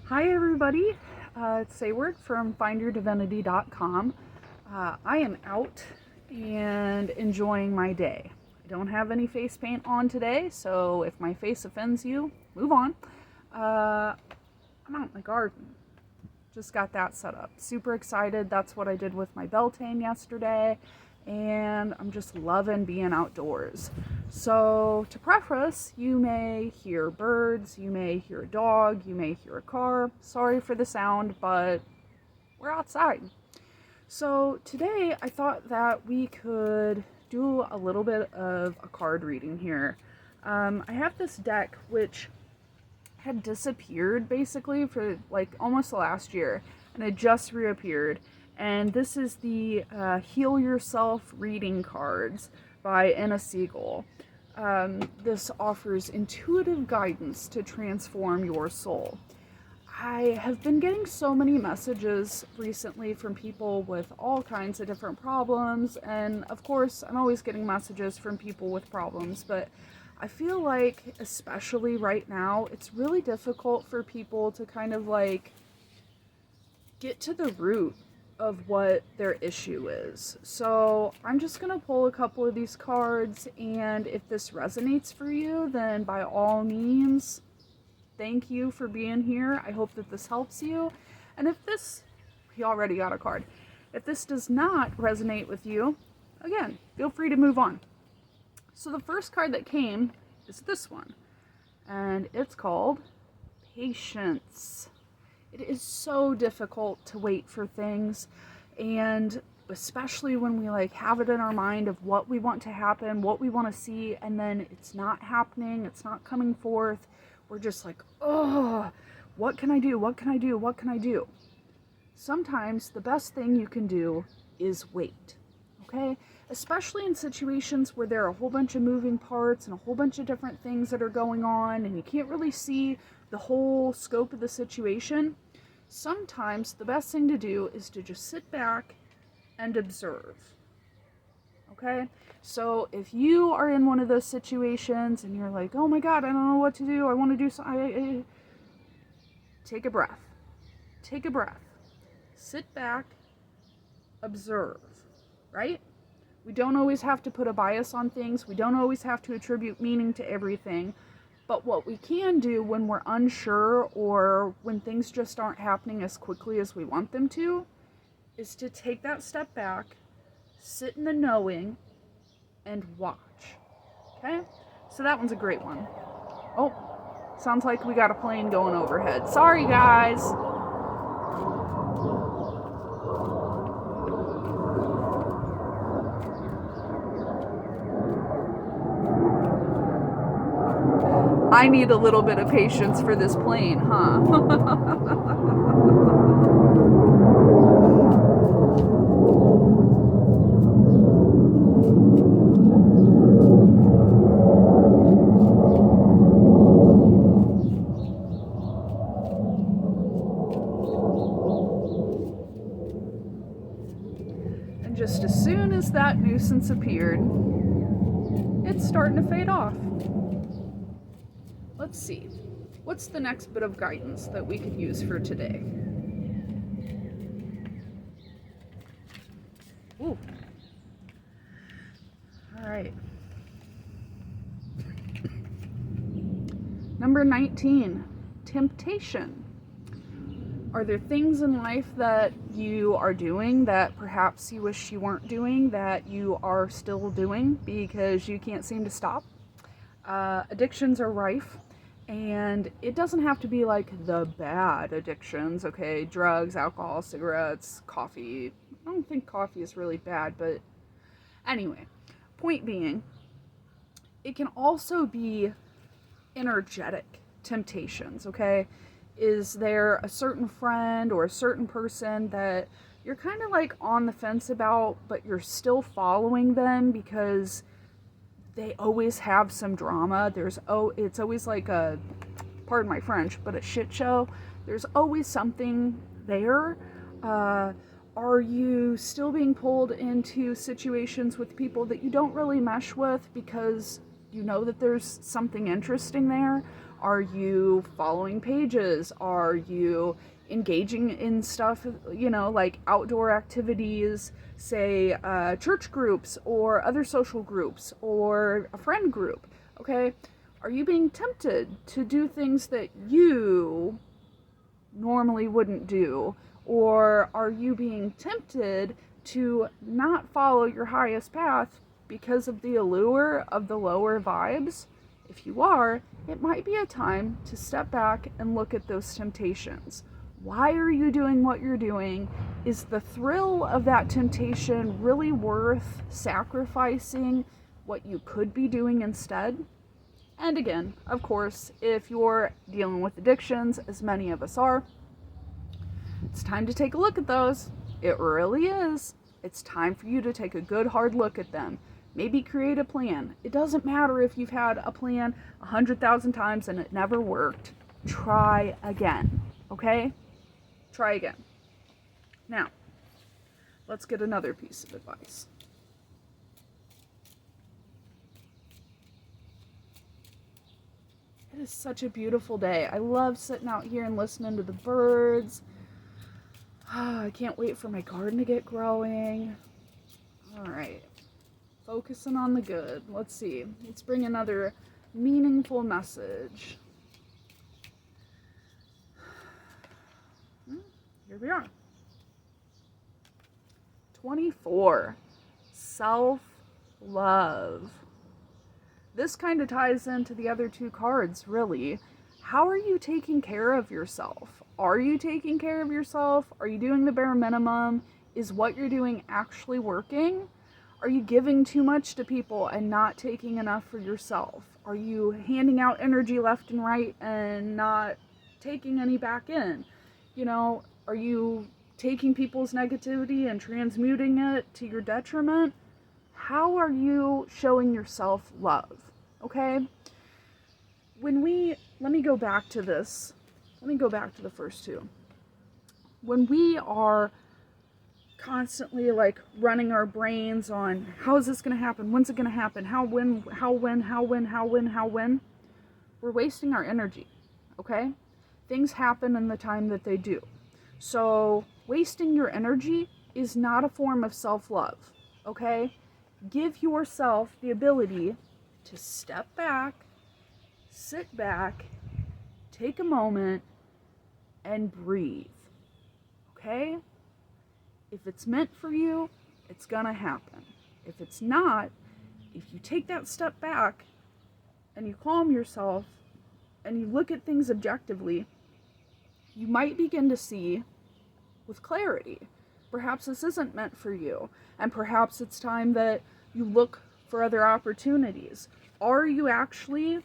Hi everybody, it's Sayward from findyourdivinity.com. I am out and enjoying my day. I don't have any face paint on today, so if my face offends you, move on. I'm out in the garden. Just got that set up. Super excited. That's what I did with my Beltane yesterday, and I'm just loving being outdoors. So, to preface, you may hear birds, you may hear a dog, you may hear a car. Sorry for the sound, but we're outside. So, today I thought that we could do a little bit of a card reading here. I have this deck which had disappeared basically for like almost the last year, and it just reappeared. And this is the Heal Yourself reading cards by Anna Siegel. This offers intuitive guidance to transform your soul. I have been getting so many messages recently from people with all kinds of different problems, and of course, I'm always getting messages from people with problems, but I feel like, especially right now, it's really difficult for people to kind of like get to the root of what their issue is. So I'm just going to pull a couple of these cards, and if this resonates for you, then by all means, thank you for being here. I hope that this helps you. And if this, he already got a card. If this does not resonate with you, again, feel free to move on. So the first card that came is this one, and it's called Patience. It is so difficult to wait for things, and especially when we like have it in our mind of what we want to happen, what we want to see, and then it's not happening, it's not coming forth. We're just like, oh, what can I do? What can I do? What can I do? Sometimes the best thing you can do is wait. Okay? Especially in situations where there are a whole bunch of moving parts and a whole bunch of different things that are going on and you can't really see the whole scope of the situation. Sometimes the best thing to do is to just sit back and observe. Okay? So if you are in one of those situations and you're like, oh my God, I don't know what to do, I want to do something, take a breath. Take a breath. Sit back, observe. Right? We don't always have to put a bias on things. We don't always have to attribute meaning to everything. But what we can do when we're unsure or when things just aren't happening as quickly as we want them to is to take that step back, sit in the knowing, and watch. Okay? So that one's a great one. Oh, sounds like we got a plane going overhead. Sorry, guys. I need a little bit of patience for this plane, huh? And just as soon as that nuisance appeared, it's starting to fade off. Let's see. What's the next bit of guidance that we could use for today? Ooh. All right. Number 19, temptation. Are there things in life that you are doing that perhaps you wish you weren't doing that you are still doing because you can't seem to stop? Addictions are rife. And it doesn't have to be like the bad addictions, okay? Drugs, alcohol, cigarettes, coffee. I don't think coffee is really bad, but anyway, point being, it can also be energetic temptations, okay? Is there a certain friend or a certain person that you're kind of like on the fence about, but you're still following them because they always have some drama. It's always like a, pardon my French, but a shit show. There's always something there. Are you still being pulled into situations with people that you don't really mesh with because you know that there's something interesting there? Are you following pages? Are you engaging in stuff, like outdoor activities, say church groups or other social groups or a friend group? Okay, are you being tempted to do things that you normally wouldn't do? Or are you being tempted to not follow your highest path because of the allure of the lower vibes? If you are, it might be a time to step back and look at those temptations. Why are you doing what you're doing? Is the thrill of that temptation really worth sacrificing what you could be doing instead? And again, of course, if you're dealing with addictions, as many of us are, it's time to take a look at those. It really is. It's time for you to take a good hard look at them. Maybe create a plan. It doesn't matter if you've had a plan 100,000 times and it never worked. Try again, okay? Try again. Now, let's get another piece of advice. It is such a beautiful day. I love sitting out here and listening to the birds. I can't wait for my garden to get growing. All right. Focusing on the good. Let's see. Let's bring another meaningful message. Here we are. 24. Self-love. This kind of ties into the other two cards, really. How are you taking care of yourself? Are you taking care of yourself? Are you doing the bare minimum? Is what you're doing actually working? Are you giving too much to people and not taking enough for yourself? Are you handing out energy left and right and not taking any back in? Are you taking people's negativity and transmuting it to your detriment? How are you showing yourself love? Okay? Let me go back to this. Let me go back to the first two. When we are constantly running our brains on how is this going to happen? When's it going to happen? How, when, we're wasting our energy. Okay? Things happen in the time that they do. So wasting your energy is not a form of self-love. Okay? Give yourself the ability to step back, sit back, take a moment, and breathe. Okay? If it's meant for you, it's gonna happen. If it's not, if you take that step back and you calm yourself and you look at things objectively, you might begin to see with clarity. Perhaps this isn't meant for you, and perhaps it's time that you look for other opportunities. Are you actually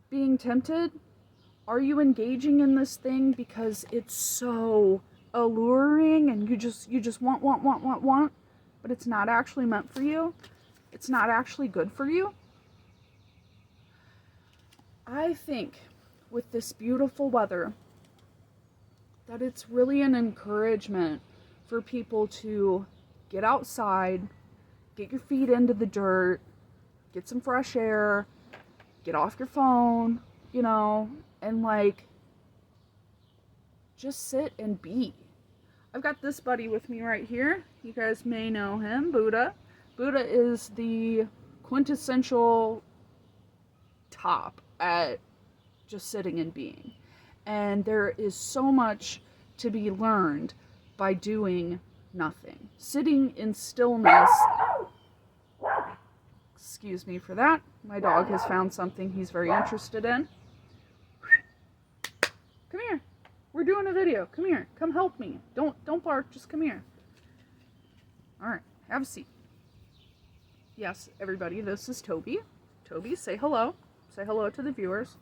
being tempted? Are you engaging in this thing because it's so alluring and you just want, but it's not actually meant for you? It's not actually good for you? I think with this beautiful weather that it's really an encouragement for people to get outside, get your feet into the dirt, get some fresh air, get off your phone, and just sit and be. I've got this buddy with me right here. You guys may know him, Buddha. Buddha is the quintessential top at just sitting and being. And there is so much to be learned by doing nothing. Sitting in stillness. Excuse me for that. My dog has found something he's very interested in. Come here. We're doing a video. Come here. Come help me. Don't bark. Just come here. All right. Have a seat. Yes, everybody, this is Toby. Toby, say hello. Say hello to the viewers.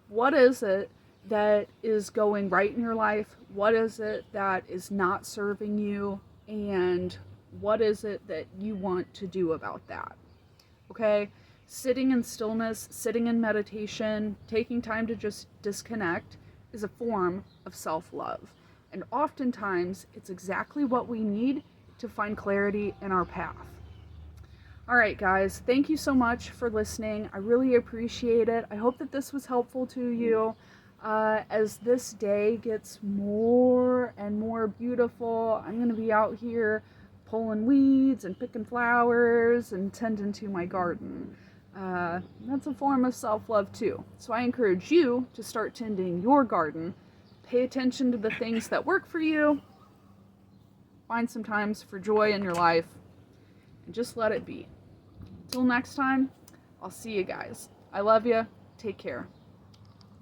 What is it that is going right in your life? What is it that is not serving you? And what is it that you want to do about that? Okay? Sitting in stillness, sitting in meditation, taking time to just disconnect is a form of self-love. And oftentimes, it's exactly what we need to find clarity in our path. All right, guys, thank you so much for listening. I really appreciate it. I hope that this was helpful to you. As this day gets more and more beautiful, I'm going to be out here pulling weeds and picking flowers and tending to my garden. That's a form of self-love too. So I encourage you to start tending your garden. Pay attention to the things that work for you. Find some times for joy in your life and just let it be. Till next time, I'll see you guys. I love you. Take care.